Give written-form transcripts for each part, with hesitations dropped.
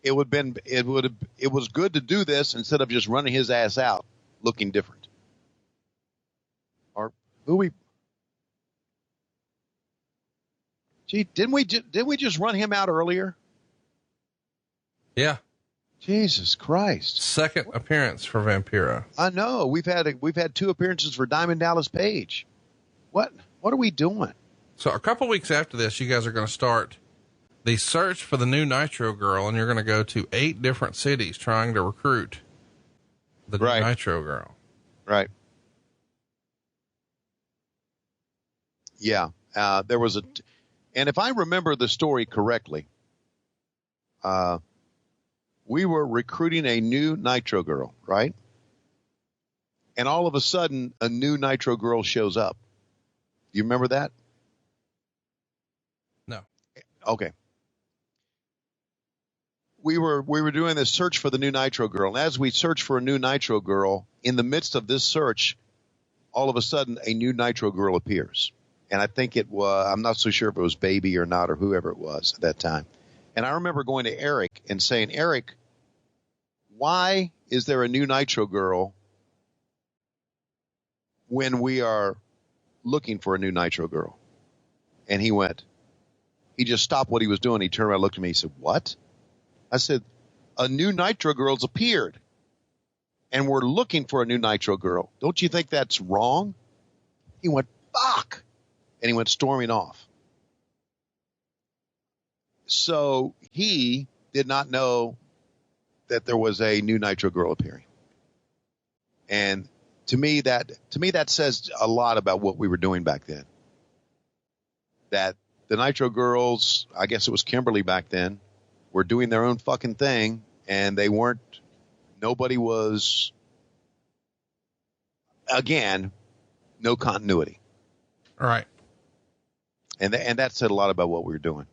it was good to do this instead of just running his ass out looking different. Or didn't we just run him out earlier? Yeah. Jesus Christ. Second appearance for Vampiro. I know. We've had 2 appearances for Diamond Dallas Page. What are we doing? So a couple weeks after this, you guys are going to start the search for the new Nitro Girl, and you're going to go to 8 different cities trying to recruit the new Nitro Girl. Right. Yeah. There was and if I remember the story correctly, we were recruiting a new Nitro Girl, right? And all of a sudden, a new Nitro Girl shows up. You remember that? No. Okay. We were doing this search for the new Nitro Girl. And as we searched for a new Nitro Girl, in the midst of this search, all of a sudden, a new Nitro Girl appears. And I think I'm not so sure if it was Baby or not or whoever it was at that time. And I remember going to Eric and saying, Eric, why is there a new Nitro Girl when we are looking for a new Nitro Girl? And he just stopped what he was doing. He turned around and looked at me. He said, what? I said, a new Nitro Girl's appeared. And we're looking for a new Nitro Girl. Don't you think that's wrong? He went, fuck. And he went storming off. So he did not know that there was a new Nitro Girl appearing. And to me that says a lot about what we were doing back then. That the Nitro Girls, I guess it was Kimberly back then, were doing their own fucking thing, and nobody was, again, no continuity. All right. And that said a lot about what we were doing.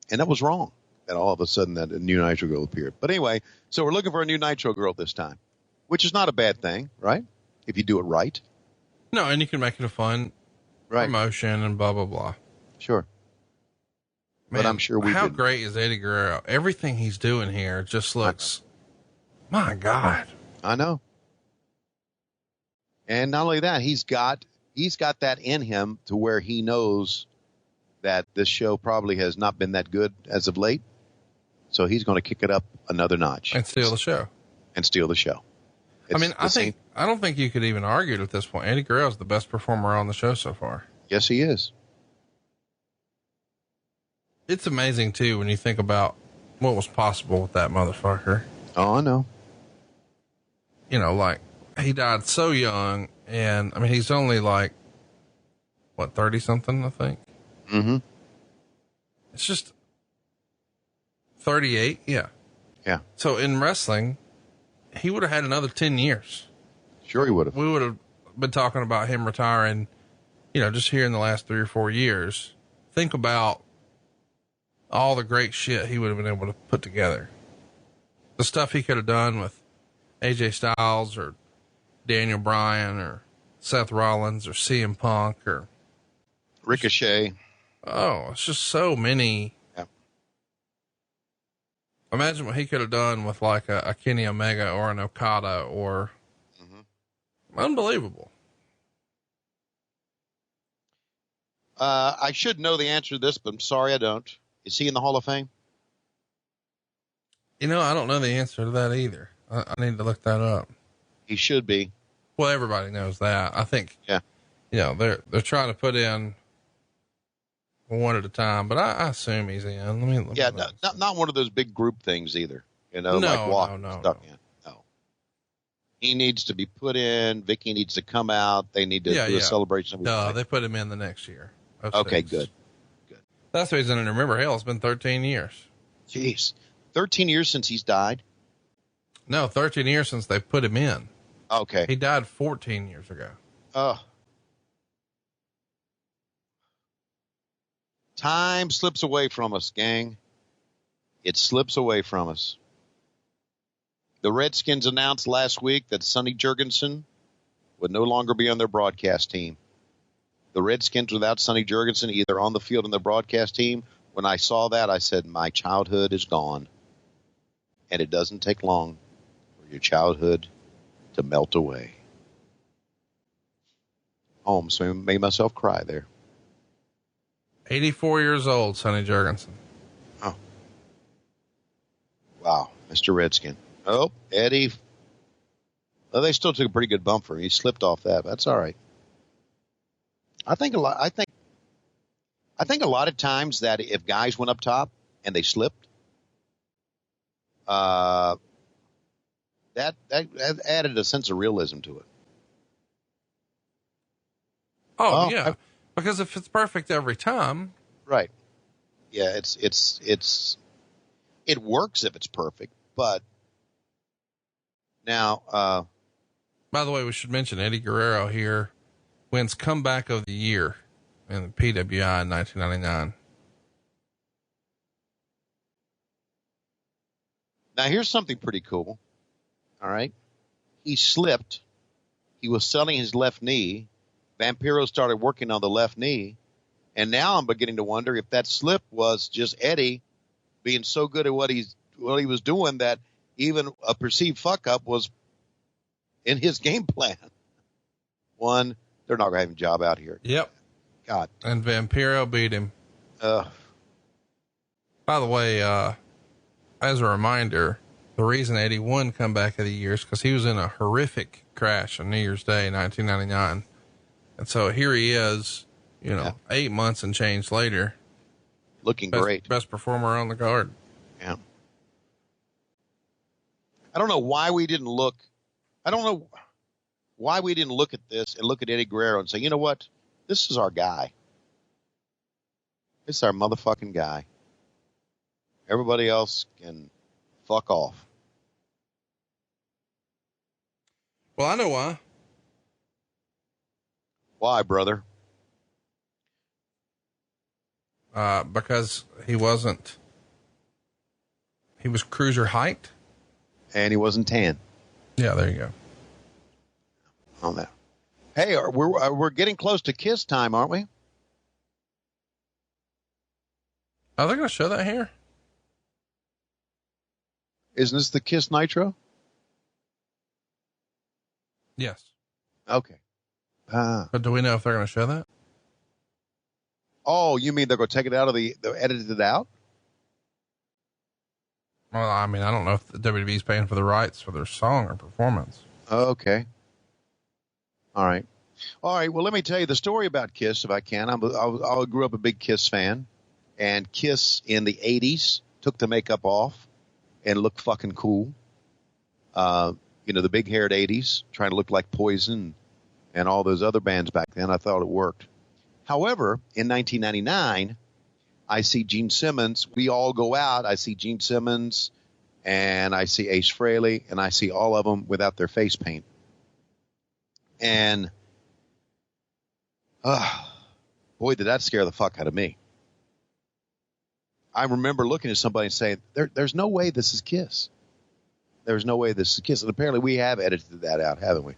And that was wrong. And all of a sudden that a new Nitro Girl appeared. But anyway, so we're looking for a new Nitro Girl this time, which is not a bad thing, right? If you do it right. No, and you can make it a fun promotion and blah, blah, blah. Sure. Man, but I'm sure how great is Eddie Guerrero? Everything he's doing here just looks, my God. I know. And not only that, he's got that in him to where he knows that this show probably has not been that good as of late. So he's going to kick it up another notch. And steal the show. I don't think you could even argue it at this point. Eddie Guerrero is the best performer on the show so far. Yes, he is. It's amazing too when you think about what was possible with that motherfucker. Oh, I know. You know, like he died so young, and I mean, he's only like, what, 30 something, I think. Mm-hmm. It's just 38. Yeah. Yeah. So in wrestling, he would have had another 10 years. Sure he would have. We would have been talking about him retiring, just here in the last 3 or 4 years. Think about all the great shit he would have been able to put together. The stuff he could have done with AJ Styles or Daniel Bryan or Seth Rollins or CM Punk or Ricochet. Oh, it's just so many. Yeah. Imagine what he could have done with like a Kenny Omega or an Okada or unbelievable. I should know the answer to this, but I'm sorry I don't. Is he in the Hall of Fame? I don't know the answer to that either. I need to look that up. He should be. Well, everybody knows that. I think, they're trying to put in one at a time, but I assume he's in. Let me not one of those big group things either. No. No. He needs to be put in. Vicky needs to come out. They need to do a celebration. No, they put him in the next year. Okay, good. That's the reason. And remember, hell, it's been 13 years. Jeez. 13 years since he's died? No, 13 years since they put him in. Okay. He died 14 years ago. Time slips away from us, gang. It slips away from us. The Redskins announced last week that Sonny Jurgensen would no longer be on their broadcast team. The Redskins without Sonny Jurgensen, either on the field on the broadcast team when I saw that, I said, my childhood is gone. And it doesn't take long for your childhood to melt away. Oh, so I made myself cry there. 84 years old, Sonny Jurgensen. Oh. Wow, Mr. Redskin. Oh, Eddie. Well, they still took a pretty good bump for him. He slipped off that. That's all right. I think a lot of times that if guys went up top and they slipped, that added a sense of realism to it. Oh yeah. Because if it's perfect every time. Right. Yeah, it works if it's perfect, but now, by the way, we should mention Eddie Guerrero here wins comeback of the year in the PWI in 1999. Now here's something pretty cool. All right. He slipped. He was selling his left knee. Vampiro started working on the left knee. And now I'm beginning to wonder if that slip was just Eddie being so good at what he was doing that even a perceived fuck up was in his game plan. One, they're not going to have a job out here. Yep. God. And Vampiro beat him. By the way, as a reminder, the reason Eddie won comeback of the year is because he was in a horrific crash on New Year's Day, 1999. And so here he is, 8 months and change later. Looking great. Best performer on the card. Yeah. I don't know why we didn't look at this and look at Eddie Guerrero and say, you know what? This is our guy. This is our motherfucking guy. Everybody else can fuck off. Well, I know why. Why, brother? Because he was cruiser height. And he wasn't tan. Yeah, there you go. On that. Hey, we're getting close to Kiss time, aren't we? Are they going to show that here? Isn't this the Kiss Nitro? Yes. Okay. But do we know if they're going to show that? Oh, you mean they're going to take it out of they'll edit it out? Well, I mean, I don't know if the WWE's paying for the rights for their song or performance. Okay. All right. Well, let me tell you the story about Kiss, if I can. I grew up a big Kiss fan, and Kiss in the 80s took the makeup off and looked fucking cool. The big haired 80s, trying to look like Poison and all those other bands back then. I thought it worked. However, in 1999, I see Gene Simmons. We all go out. I see Gene Simmons and I see Ace Frehley and I see all of them without their face paint. And, boy, did that scare the fuck out of me. I remember looking at somebody and saying, there's no way this is Kiss. There's no way this is Kiss. And apparently we have edited that out, haven't we?